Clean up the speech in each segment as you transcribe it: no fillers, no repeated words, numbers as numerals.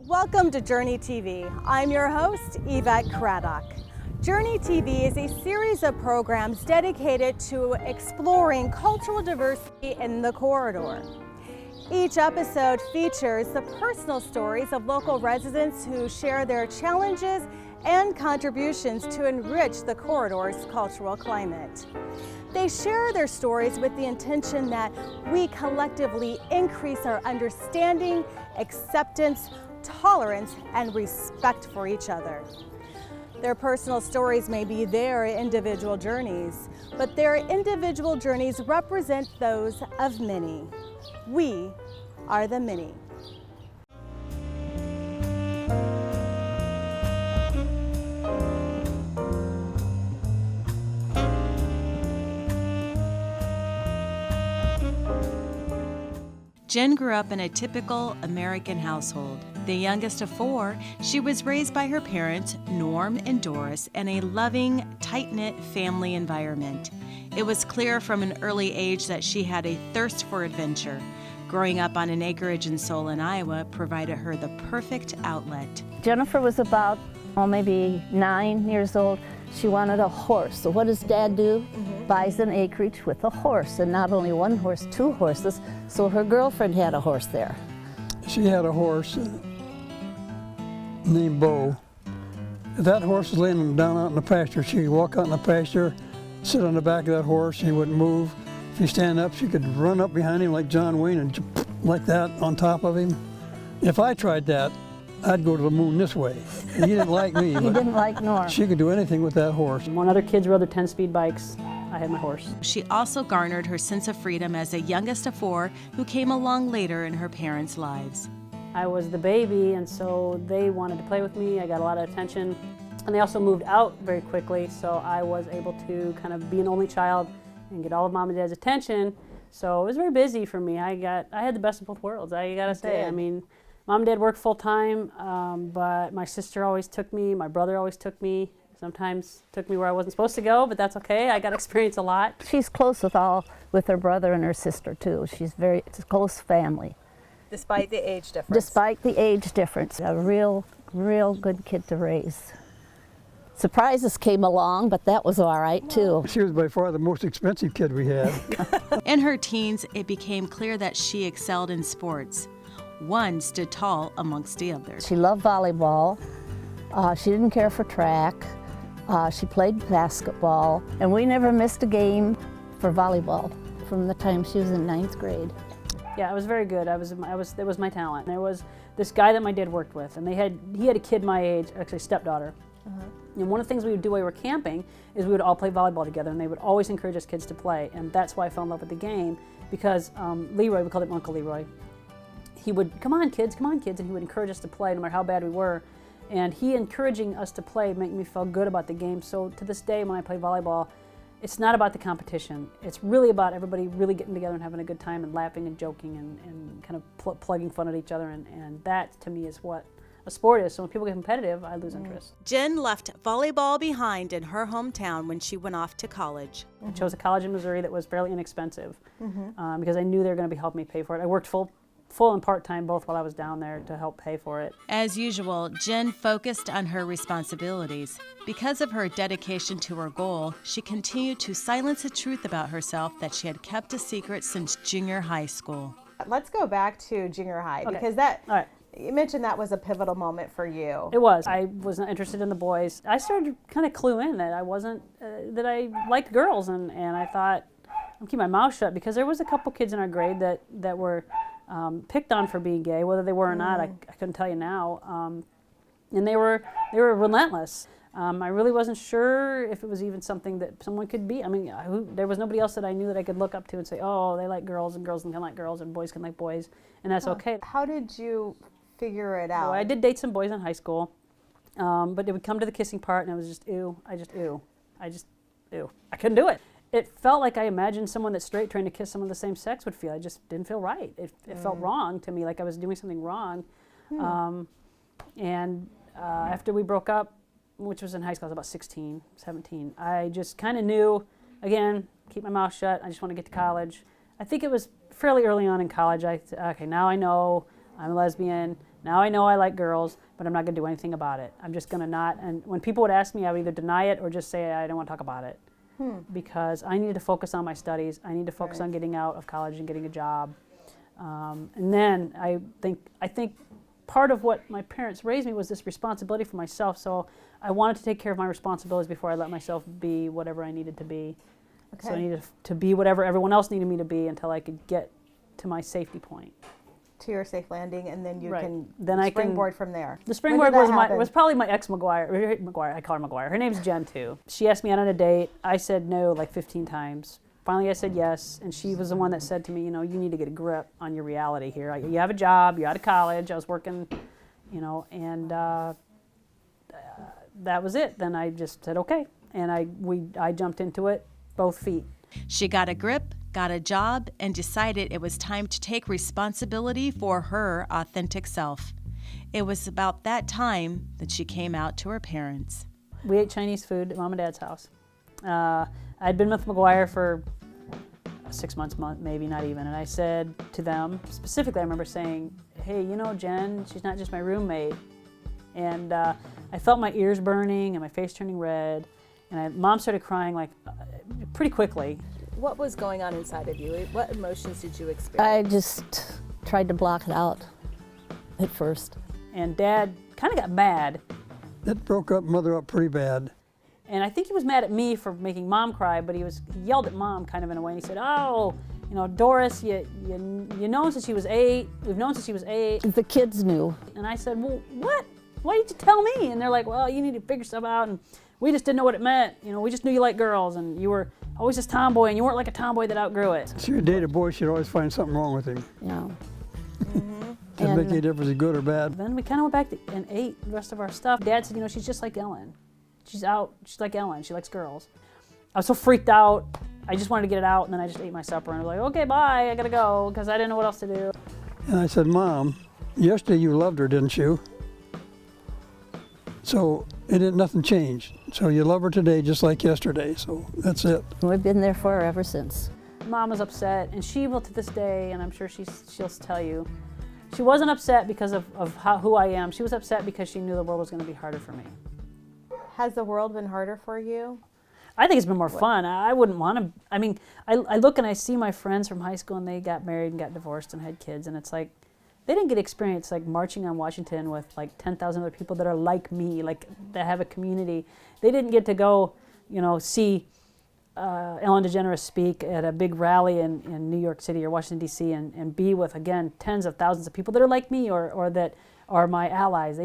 Welcome to Journey TV. I'm your host, Yvette Craddock. Journey TV is a series of programs dedicated to exploring cultural diversity in the corridor. Each episode features the personal stories of local residents who share their challenges and contributions to enrich the corridor's cultural climate. They share their stories with the intention that we collectively increase our understanding, acceptance, tolerance, and respect for each other. Their personal stories may be their individual journeys, but their individual journeys represent those of many. We are the many. Jen grew up in a typical American household. The youngest of four, she was raised by her parents, Norm and Doris, in a loving, tight-knit family environment. It was clear from an early age that she had a thirst for adventure. Growing up on an acreage in Solon, Iowa, provided her the perfect outlet. Jennifer was about, maybe 9 years old. She wanted a horse. So what does Dad do? Buys an acreage with a horse, and not only one horse, 2 horses. So her girlfriend had a horse there. She had a horse named Bo. That horse was laying down out in the pasture. She could walk out in the pasture, sit on the back of that horse, he wouldn't move. If he stand up, she could run up behind him like John Wayne and jump like that on top of him. If I tried that, I'd go to the moon this way. He didn't like me. He didn't like Norm. She could do anything with that horse. When other kids rode their 10-speed bikes, I had my horse. She also garnered her sense of freedom as a youngest of 4 who came along later in her parents' lives. I was the baby, and so they wanted to play with me. I got a lot of attention. And they also moved out very quickly, so I was able to kind of be an only child and get all of Mom and Dad's attention. So it was very busy for me. I had the best of both worlds, I gotta say. I mean, Mom and Dad worked full time, but my sister always took me, my brother always took me. Sometimes took me where I wasn't supposed to go, but that's okay. I got to experience a lot. She's close with her brother and her sister too. It's a close family. Despite the age difference. Despite the age difference. A real good kid to raise. Surprises came along, but that was all right too. She was by far the most expensive kid we had. In her teens, it became clear that she excelled in sports. One stood tall amongst the others. She loved volleyball. She didn't care for track. She played basketball, and we never missed a game for volleyball from the time she was in 9th grade. Yeah, I was very good. It was my talent. There was this guy that my dad worked with, and he had a kid my age, actually a stepdaughter. And one of the things we would do while we were camping is we would all play volleyball together, and they would always encourage us kids to play, and that's why I fell in love with the game, because Leroy, we called him Uncle Leroy, he would, come on kids, and he would encourage us to play no matter how bad we were. And he encouraging us to play made me feel good about the game. So to this day, when I play volleyball, it's not about the competition. It's really about everybody really getting together and having a good time and laughing and joking and kind of plugging fun at each other. And that, to me, is what a sport is. So when people get competitive, I lose interest. Jen left volleyball behind in her hometown when she went off to college. I chose a college in Missouri that was fairly inexpensive because I knew they were going to be helping me pay for it. I worked full and part-time both while I was down there to help pay for it. As usual, Jen focused on her responsibilities. Because of her dedication to her goal, she continued to silence the truth about herself that she had kept a secret since junior high school. Let's go back to junior high, because you mentioned that was a pivotal moment for you. It was. I was not interested in the boys. I started to kind of clue in that I wasn't, that I liked girls, and I thought, I'm keeping my mouth shut, because there was a couple kids in our grade that were picked on for being gay, whether they were or not, I couldn't tell you now. And they were relentless. I really wasn't sure if it was even something that someone could be. I mean, there was nobody else that I knew that I could look up to and say, oh, they like girls, and girls can like girls, and boys can like boys, and that's okay. How did you figure it out? Well, I did date some boys in high school, but it would come to the kissing part, and I was just, ew. I couldn't do it. It felt like I imagined someone that's straight trying to kiss someone of the same sex would feel. I just didn't feel right. It felt wrong to me, like I was doing something wrong. After we broke up, which was in high school, I was about 16, 17, I just kind of knew, again, keep my mouth shut, I just want to get to college. I think it was fairly early on in college, okay, now I know I'm a lesbian, Now I know I like girls, but I'm not going to do anything about it. I'm just going to not. And when people would ask me, I would either deny it or just say I don't want to talk about it. Because I needed to focus on my studies. I need to focus on getting out of college and getting a job. And then I think part of what my parents raised me was this responsibility for myself. So I wanted to take care of my responsibilities before I let myself be whatever I needed to be. Okay. So I needed to be whatever everyone else needed me to be until I could get to my safety point. To your safe landing, and then you can then springboard from there. The springboard was probably my ex McGuire. I call her McGuire. Her name's Jen too. She asked me out on a date. I said no like 15 times. Finally, I said yes, and she was the one that said to me, you know, you need to get a grip on your reality here. You have a job. You're out of college. I was working, you know, and that was it. Then I just said okay, and I jumped into it, both feet. She got a grip, got a job, and decided it was time to take responsibility for her authentic self. It was about that time that she came out to her parents. We ate Chinese food at Mom and Dad's house. I'd been with McGuire for 6 months, maybe not even, and I said to them, specifically I remember saying, hey, you know, Jen, she's not just my roommate. And I felt my ears burning and my face turning red, and Mom started crying like pretty quickly. What was going on inside of you? What emotions did you experience? I just tried to block it out at first. And Dad kind of got mad. It broke up Mother up pretty bad. And I think he was mad at me for making Mom cry, but he yelled at Mom kind of in a way, and he said, oh, you know, Doris, you know since she was 8. We've known since she was 8. The kids knew. And I said, well, what? Why didn't you tell me? And they're like, well, you need to figure stuff out, and we just didn't know what it meant. You know, we just knew you liked girls, and you were always this tomboy, and you weren't like a tomboy that outgrew it. If you date a boy, she'd always find something wrong with him. Yeah. Didn't make any difference, is good or bad. Then we kind of went back and ate the rest of our stuff. Dad said, you know, she's just like Ellen. She's like Ellen, she likes girls. I was so freaked out, I just wanted to get it out, and then I just ate my supper, and I was like, okay, bye, I gotta go, because I didn't know what else to do. And I said, Mom, yesterday you loved her, didn't you? So nothing changed. So you love her today just like yesterday, so that's it. We've been there for her ever since. Mom was upset, and she will to this day, and I'm sure she'll tell you, she wasn't upset because of who I am. She was upset because she knew the world was going to be harder for me. Has the world been harder for you? I think it's been more fun. I wouldn't want to, I mean, I look and I see my friends from high school, and they got married and got divorced and had kids, and it's like, they didn't get experience like marching on Washington with like 10,000 other people that are like me, like that have a community. They didn't get to go, you know, see Ellen DeGeneres speak at a big rally in New York City or Washington, D.C. and be with, again, tens of thousands of people that are like me or that are my allies. They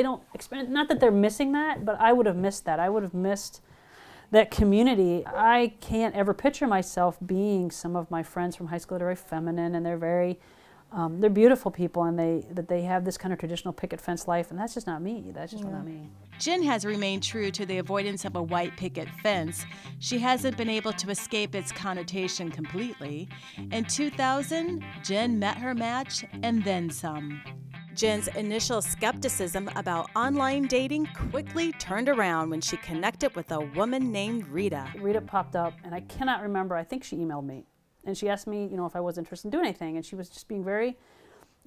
don't experience, not that they're missing that, but I would have missed that. I would have missed that community. I can't ever picture myself being some of my friends from high school that are very feminine, and they're very, they're beautiful people, and they have this kind of traditional picket fence life, and that's just not me. That's just not me. Jen has remained true to the avoidance of a white picket fence. She hasn't been able to escape its connotation completely. In 2000, Jen met her match and then some. Jen's initial skepticism about online dating quickly turned around when she connected with a woman named Rita. Rita popped up, and I cannot remember, I think she emailed me. And she asked me, you know, if I was interested in doing anything, and she was just being very,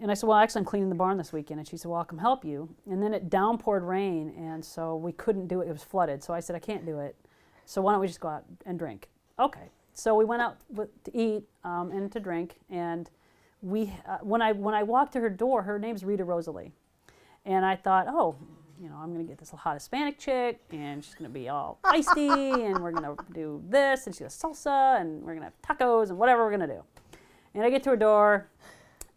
and I said, well, actually, I'm cleaning the barn this weekend. And she said, well, I'll come help you. And then it downpoured rain, and so we couldn't do it. It was flooded. So I said, I can't do it. So why don't we just go out and drink? Okay. So we went out to eat and to drink, and when I walked to her door, her name's Rita Rosalie. And I thought, oh, you know, I'm going to get this hot Hispanic chick, and she's going to be all feisty, and we're going to do this, and she does salsa, and we're going to have tacos, and whatever we're going to do. And I get to her door,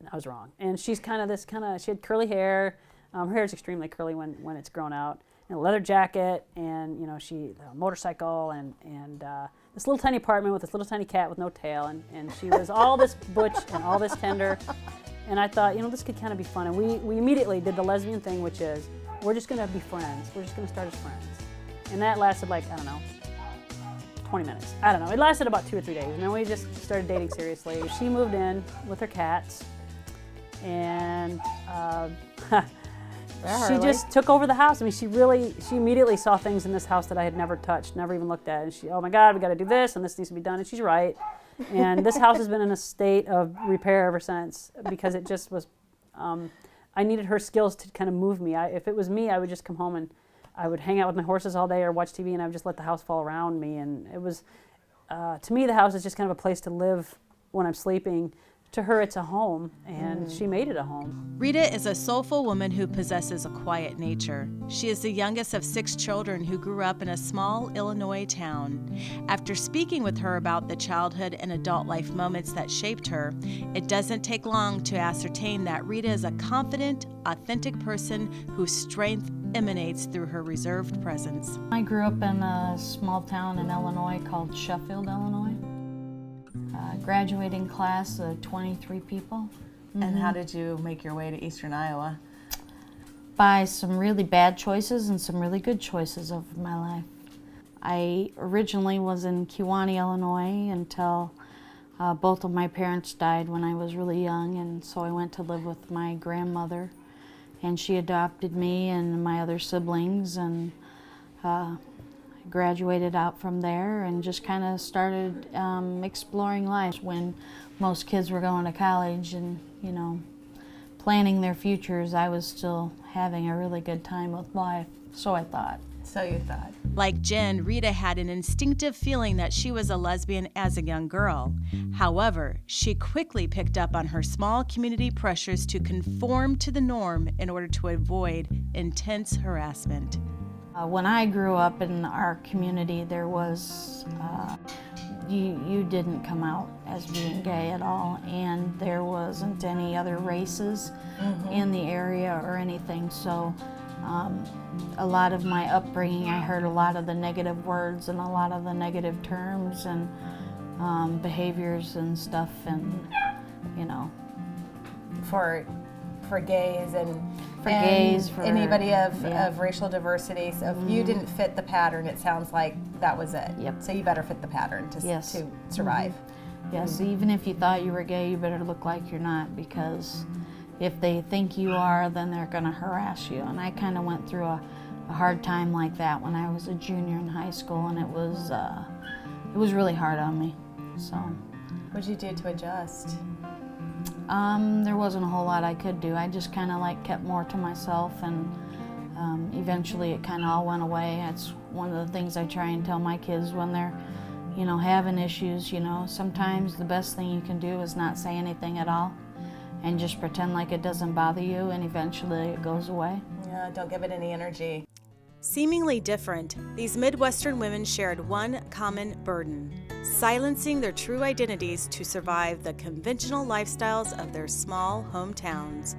and I was wrong. And she's she had curly hair. Her hair is extremely curly when it's grown out. And a leather jacket, and, you know, a motorcycle, and this little tiny apartment with this little tiny cat with no tail. And she was all this butch and all this tender. And I thought, you know, this could kind of be fun. And we immediately did the lesbian thing, which is, we're just going to be friends. We're just going to start as friends. And that lasted like, I don't know, 20 minutes. I don't know. It lasted about 2 or 3 days. And then we just started dating seriously. She moved in with her cats. And she just took over the house. I mean, she immediately saw things in this house that I had never touched, never even looked at. And she, oh my God, we got to do this, and this needs to be done. And she's right. And this house has been in a state of repair ever since, because it just was I needed her skills to kind of move me. If it was me, I would just come home and I would hang out with my horses all day or watch TV, and I would just let the house fall around me. And it was, to me, the house is just kind of a place to live when I'm sleeping. To her, it's a home, and she made it a home. Rita is a soulful woman who possesses a quiet nature. She is the youngest of 6 children who grew up in a small Illinois town. After speaking with her about the childhood and adult life moments that shaped her, it doesn't take long to ascertain that Rita is a confident, authentic person whose strength emanates through her reserved presence. I grew up in a small town in Illinois called Sheffield, Illinois. Graduating class of 23 people. And how did you make your way to Eastern Iowa? By some really bad choices and some really good choices of my life. I originally was in Kewanee, Illinois until both of my parents died when I was really young, and so I went to live with my grandmother, and she adopted me and my other siblings, and graduated out from there and just kind of started exploring life when most kids were going to college and, you know, planning their futures. I was still having a really good time with life, so I thought. So you thought. Like Jen, Rita had an instinctive feeling that she was a lesbian as a young girl. However, she quickly picked up on her small community pressures to conform to the norm in order to avoid intense harassment. When I grew up in our community, there was, you didn't come out as being gay at all, and there wasn't any other races in the area or anything, so a lot of my upbringing, I heard a lot of the negative words and a lot of the negative terms and behaviors and stuff, and, you know. For gays and For gays, for anybody of yeah. racial diversity. So if you didn't fit the pattern, it sounds like that was it. Yep. So you better fit the pattern to survive. Yes, even if you thought you were gay, you better look like you're not, because if they think you are, then they're going to harass you. And I kind of went through a hard time like that when I was a junior in high school, and it was really hard on me. So, What did you do to adjust? there wasn't a whole lot I could do. I just kind of like kept more to myself, and eventually it kind of all went away. It's one of the things I try and tell my kids when they're, you know, having issues. You know, sometimes the best thing you can do is not say anything at all and just pretend like it doesn't bother you, and eventually it goes away. Yeah, don't give it any energy. Seemingly different, these Midwestern women shared one common burden: silencing their true identities to survive the conventional lifestyles of their small hometowns.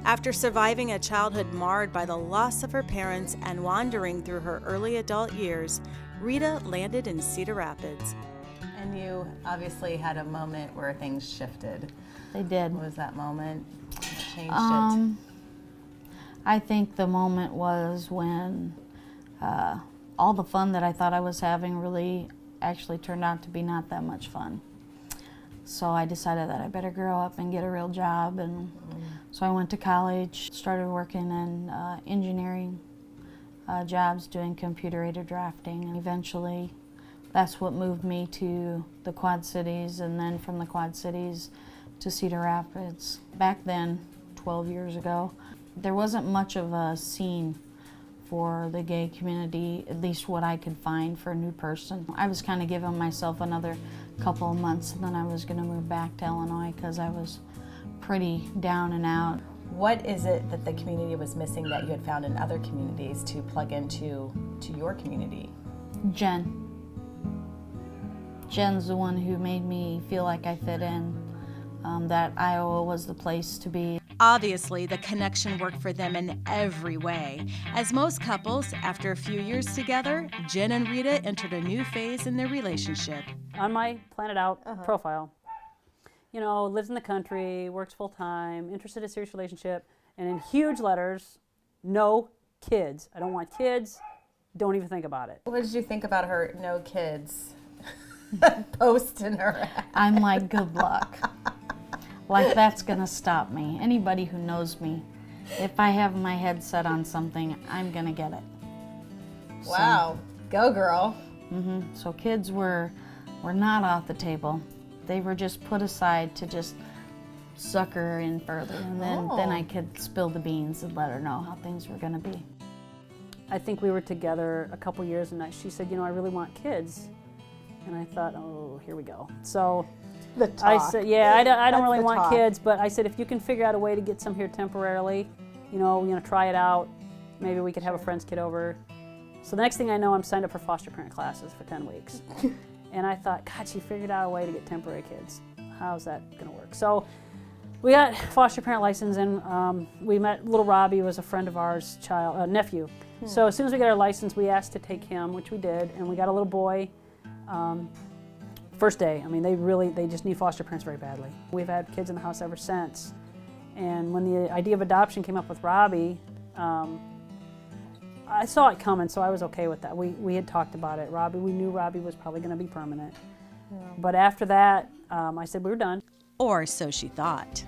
After surviving a childhood marred by the loss of her parents and wandering through her early adult years, Rita landed in Cedar Rapids. And you obviously had a moment where things shifted. They did. What was that moment that changed it? I think the moment was when all the fun that I thought I was having really actually turned out to be not that much fun. So I decided that I better grow up and get a real job, and so I went to college, started working in engineering jobs, doing computer-aided drafting, and eventually that's what moved me to the Quad Cities, and then from the Quad Cities to Cedar Rapids. Back then, 12 years ago, there wasn't much of a scene for the gay community, at least what I could find for a new person. I was kind of giving myself another couple of months, and then I was going to move back to Illinois because I was pretty down and out. What is it that the community was missing that you had found in other communities to plug into your community? Jen. Jen's the one who made me feel like I fit in, that Iowa was the place to be. Obviously, the connection worked for them in every way. As most couples, after a few years together, Jen and Rita entered a new phase in their relationship. On my Planet Out profile, you know, lives in the country, works full-time, interested in a serious relationship, and in huge letters, no kids. I don't want kids. Don't even think about it. What did you think about her no kids post in her? I'm like, good luck. Like, that's gonna stop me. Anybody who knows me, if I have my head set on something, I'm gonna get it. Wow, go girl. So kids were not off the table. They were just put aside to just suck her in further, and then I could spill the beans and let her know how things were going to be. I think we were together a couple years, and she said, I really want kids. And I thought, oh, here we go. So The talk. I said, I don't That's really the want talk. kids, but I said, if you can figure out a way to get some here temporarily, try it out. Maybe we could have a friend's kid over. So the next thing I know, I'm signed up for foster parent classes for 10 weeks. And I thought, God, she figured out a way to get temporary kids. How's that going to work? So we got foster parent license, and we met little Robbie, was a friend of ours, nephew. So as soon as we got our license, we asked to take him, which we did, and we got a little boy. First day, they just need foster parents very badly. We've had kids in the house ever since. And when the idea of adoption came up with Robbie, I saw it coming, so I was okay with that. We had talked about it. We knew Robbie was probably going to be permanent. Yeah. But after that, I said we were done. Or so she thought.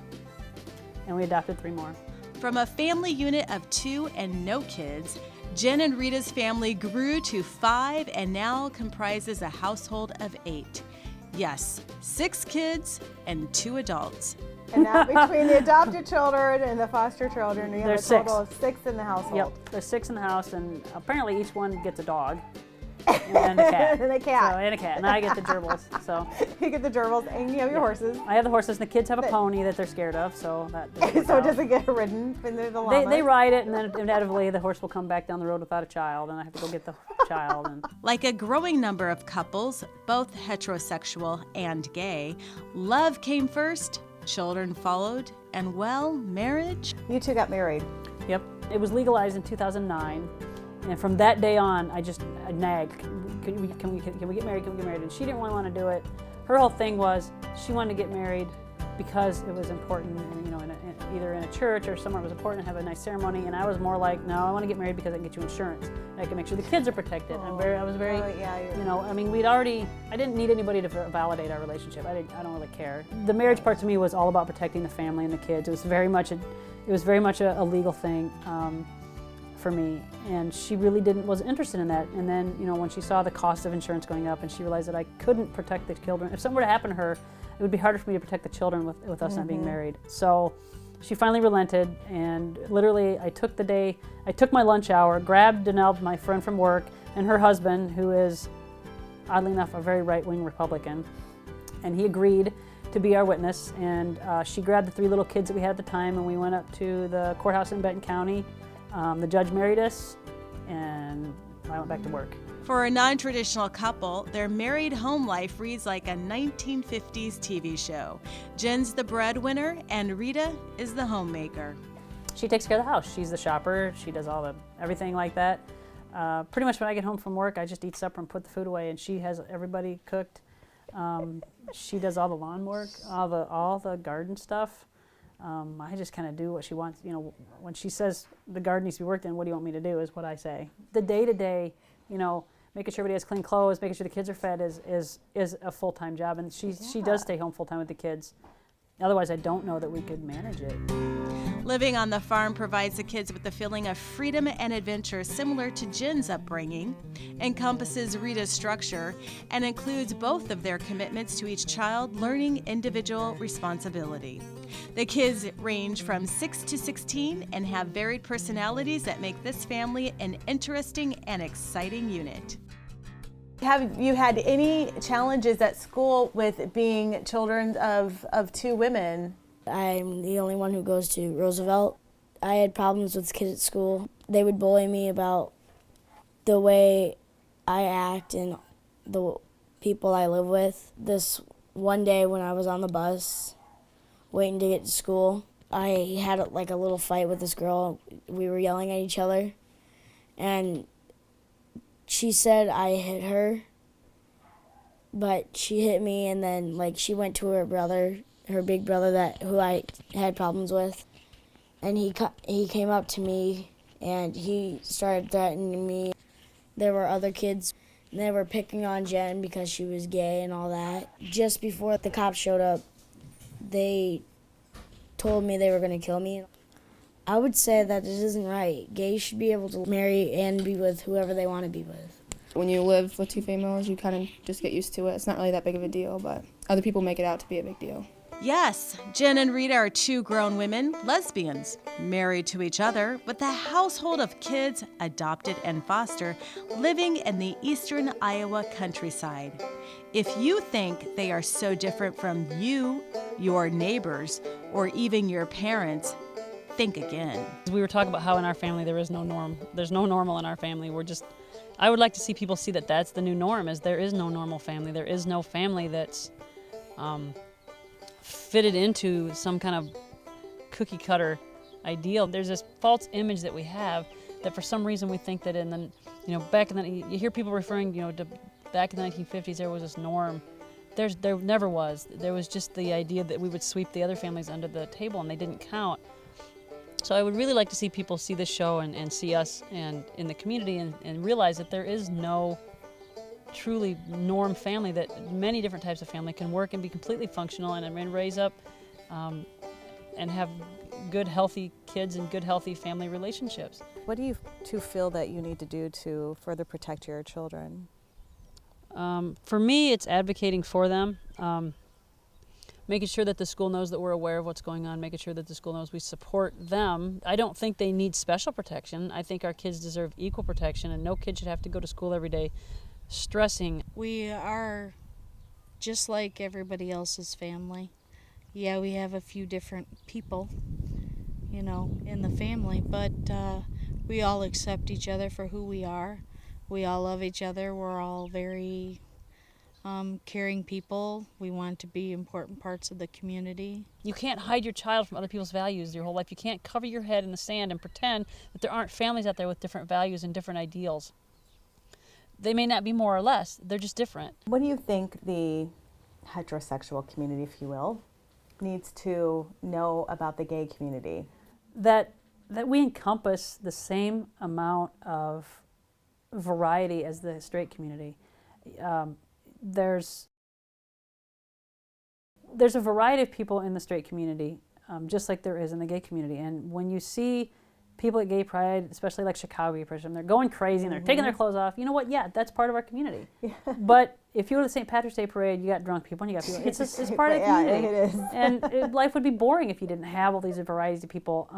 And we adopted 3 more. From a family unit of 2 and no kids, Jen and Rita's family grew to 5 and now comprises a household of 8. Yes, 6 kids and 2 adults. And now between the adopted children and the foster children, we have There's a total of 6 in the household. Yep, there's 6 in the house, and apparently each one gets a dog and a cat. And a cat. And a cat, and I get the gerbils. So You get the gerbils, and you have your horses. I have the horses, and the kids have a pony that they're scared of, so that doesn't work So it out. doesn't get ridden when they're the llamas. They ride it, and then inevitably the horse will come back down the road without a child, and I have to go get the child. And Like a growing number of couples, both heterosexual and gay, love came first, children followed, and marriage. You 2 got married. Yep, it was legalized in 2009, and from that day on, I nagged. Can we get married? Can we get married? And she didn't really want to do it. Her whole thing was she wanted to get married because it was important, either in a church or somewhere it was important to have a nice ceremony. And I was more like, no, I want to get married because I can get you insurance. And I can make sure the kids are protected. I was very, I didn't need anybody to validate our relationship. I don't really care. The marriage part to me was all about protecting the family and the kids. It was very much a legal thing for me, and she really wasn't interested in that. And then, when she saw the cost of insurance going up, and she realized that I couldn't protect the children. If something were to happen to her, it would be harder for me to protect the children with us not being married. So she finally relented, and literally I took my lunch hour, grabbed Danelle, my friend from work, and her husband, who is, oddly enough, a very right-wing Republican, and he agreed to be our witness. And she grabbed the 3 little kids that we had at the time, and we went up to the courthouse in Benton County. The judge married us, and I went back to work. For a non-traditional couple, their married home life reads like a 1950s TV show. Jen's the breadwinner, and Rita is the homemaker. She takes care of the house. She's the shopper. She does everything like that. Pretty much when I get home from work, I just eat supper and put the food away, and she has everybody cooked. She does all the lawn work, all the garden stuff. I just kind of do what she wants. When she says the garden needs to be worked in, what do you want me to do is what I say. The day-to-day, making sure everybody has clean clothes, making sure the kids are fed is a full-time job, and she does stay home full-time with the kids. Otherwise, I don't know that we could manage it. Living on the farm provides the kids with the feeling of freedom and adventure similar to Jen's upbringing, encompasses Rita's structure, and includes both of their commitments to each child, learning individual responsibility. The kids range from 6 to 16 and have varied personalities that make this family an interesting and exciting unit. Have you had any challenges at school with being children of 2 women? I'm the only one who goes to Roosevelt. I had problems with kids at school. They would bully me about the way I act and the people I live with. This one day when I was on the bus waiting to get to school, I had a little fight with this girl. We were yelling at each other, and she said I hit her, but she hit me, and then she went to her brother, her big brother who I had problems with, and he came up to me and he started threatening me. There were other kids, and they were picking on Jen because she was gay and all that. Just before the cops showed up, they told me they were going to kill me. I would say that it isn't right. Gays should be able to marry and be with whoever they want to be with. When you live with 2 females, you kind of just get used to it. It's not really that big of a deal, but other people make it out to be a big deal. Yes, Jen and Rita are two grown women, lesbians, married to each other, with a household of kids, adopted and foster, living in the Eastern Iowa countryside. If you think they are so different from you, your neighbors, or even your parents, think again. We were talking about how in our family there is no norm. There's no normal in our family. I would like to see people see that that's the new norm, is there is no normal family. There is no family that's fitted into some kind of cookie cutter ideal. There's this false image that we have that for some reason we think that back in the, you hear people referring, to back in the 1950s there was this norm. There never was. There was just the idea that we would sweep the other families under the table and they didn't count. So I would really like to see people see this show and see us and in the community and realize that there is no truly norm family, that many different types of family can work and be completely functional and raise up and have good, healthy kids and good, healthy family relationships. What do you two feel that you need to do to further protect your children? For me, it's advocating for them, making sure that the school knows that we're aware of what's going on, making sure that the school knows we support them. I don't think they need special protection. I think our kids deserve equal protection, and no kid should have to go to school every day stressing. We are just like everybody else's family. Yeah, we have a few different people, in the family, but we all accept each other for who we are. We all love each other. We're all very caring people. We want to be important parts of the community. You can't hide your child from other people's values your whole life. You can't cover your head in the sand and pretend that there aren't families out there with different values and different ideals. They may not be more or less, they're just different. What do you think the heterosexual community, if you will, needs to know about the gay community? That we encompass the same amount of variety as the straight community. There's a variety of people in the straight community, just like there is in the gay community. And when you see people at Gay Pride, especially like Chicago Gay Pride, they're going crazy and they're taking their clothes off. You know what? Yeah, that's part of our community. Yeah. But if you go to the St. Patrick's Day Parade, you got drunk people and you got people. It's part of the community. Yeah, it is. And life would be boring if you didn't have all these varieties of people.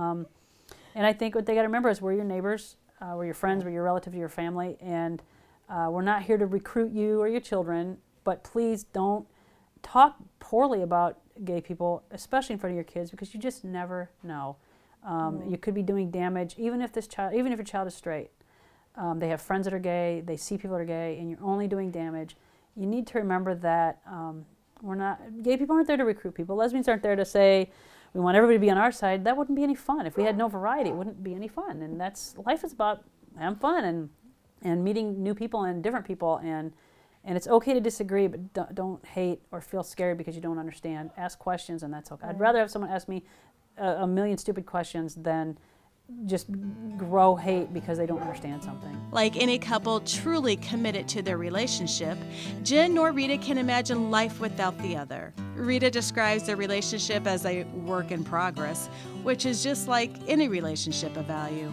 And I think what they got to remember is we're your neighbors, we're your friends, we're your relatives, your family, and we're not here to recruit you or your children. But please don't talk poorly about gay people, especially in front of your kids, because you just never know. You could be doing damage, even if your child is straight. They have friends that are gay, they see people that are gay, and you're only doing damage. You need to remember that gay people aren't there to recruit people. Lesbians aren't there to say, we want everybody to be on our side. That wouldn't be any fun. If we had no variety, it wouldn't be any fun. And life is about having fun and meeting new people and different people. And it's okay to disagree, but don't hate or feel scared because you don't understand. Ask questions, and that's okay. I'd rather have someone ask me a million stupid questions than just grow hate because they don't understand something. Like any couple truly committed to their relationship, Jen nor Rita can imagine life without the other. Rita describes their relationship as a work in progress, which is just like any relationship of value,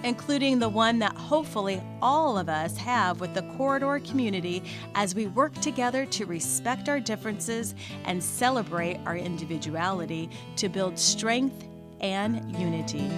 including the one that hopefully all of us have with the Corridor community as we work together to respect our differences and celebrate our individuality to build strength and unity.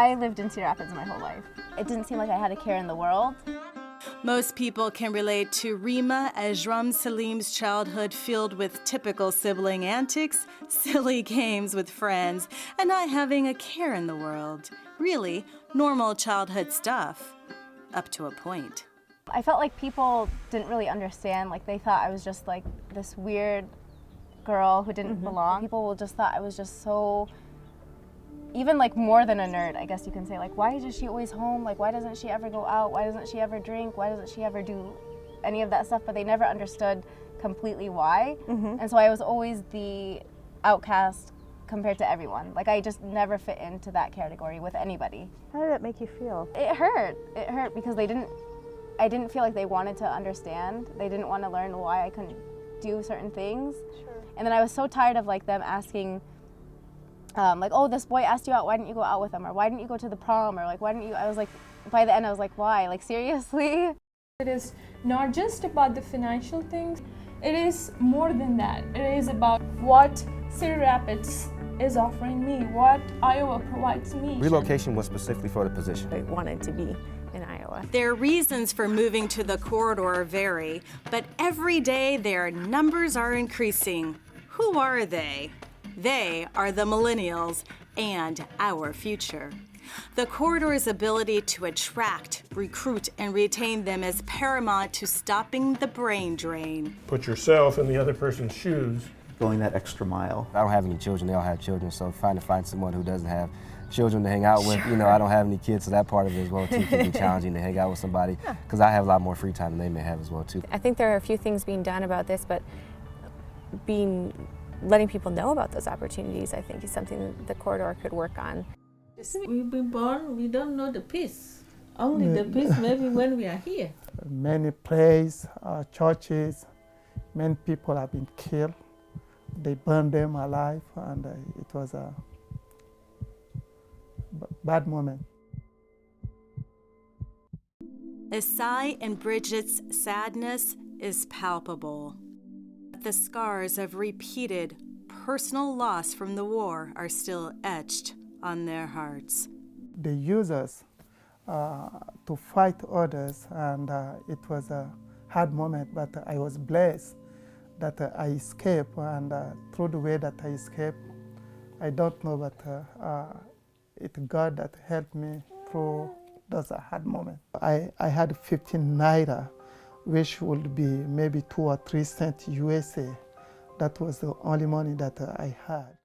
I lived in Cedar Rapids my whole life. It didn't seem like I had a care in the world. Most people can relate to Rima Ajram Salim's childhood filled with typical sibling antics, silly games with friends, and not having a care in the world. Really, normal childhood stuff, up to a point. I felt like people didn't really understand, like they thought I was just like this weird girl who didn't belong. People just thought I was just so, even like more than a nerd, I guess you can say. Like, why is she always home? Like, why doesn't she ever go out? Why doesn't she ever drink? Why doesn't she ever do any of that stuff? But they never understood completely why. And so I was always the outcast compared to everyone. Like, I just never fit into that category with anybody. How did that make you feel? It hurt. It hurt because I didn't feel like they wanted to understand. They didn't want to learn why I couldn't do certain things. Sure. And then I was so tired of like them asking, like, oh, this boy asked you out, why didn't you go out with him? Or why didn't you go to the prom? Or like, why didn't you? I was like, by the end I was like, why? Like, seriously? It is not just about the financial things. It is more than that. It is about what Cedar Rapids is offering me, what Iowa provides me. Relocation was specifically for the position. I wanted to be in Iowa. Their reasons for moving to the corridor vary, but every day their numbers are increasing. Who are they? They are the millennials and our future. The corridor's ability to attract, recruit, and retain them is paramount to stopping the brain drain. Put yourself in the other person's shoes. Going that extra mile. I don't have any children, they all have children, so trying to find someone who doesn't have children to hang out with. You know, I don't have any kids, so that part of it as well too can be challenging to hang out with somebody, because I have a lot more free time than they may have as well too. I think there are a few things being done about this, but letting people know about those opportunities, I think, is something that the corridor could work on. We've been born, we don't know the peace. Only the peace maybe when we are here. Many places, churches, many people have been killed. They burned them alive, and it was a bad moment. Isai and Bridget's sadness is palpable. The scars of repeated personal loss from the war are still etched on their hearts. They use us to fight others, and it was a hard moment, but I was blessed that I escaped, and through the way that I escaped, I don't know, but it's God that helped me through those hard moments. I had 15 naira, which would be maybe 2 or 3 cents USA. That was the only money that I had.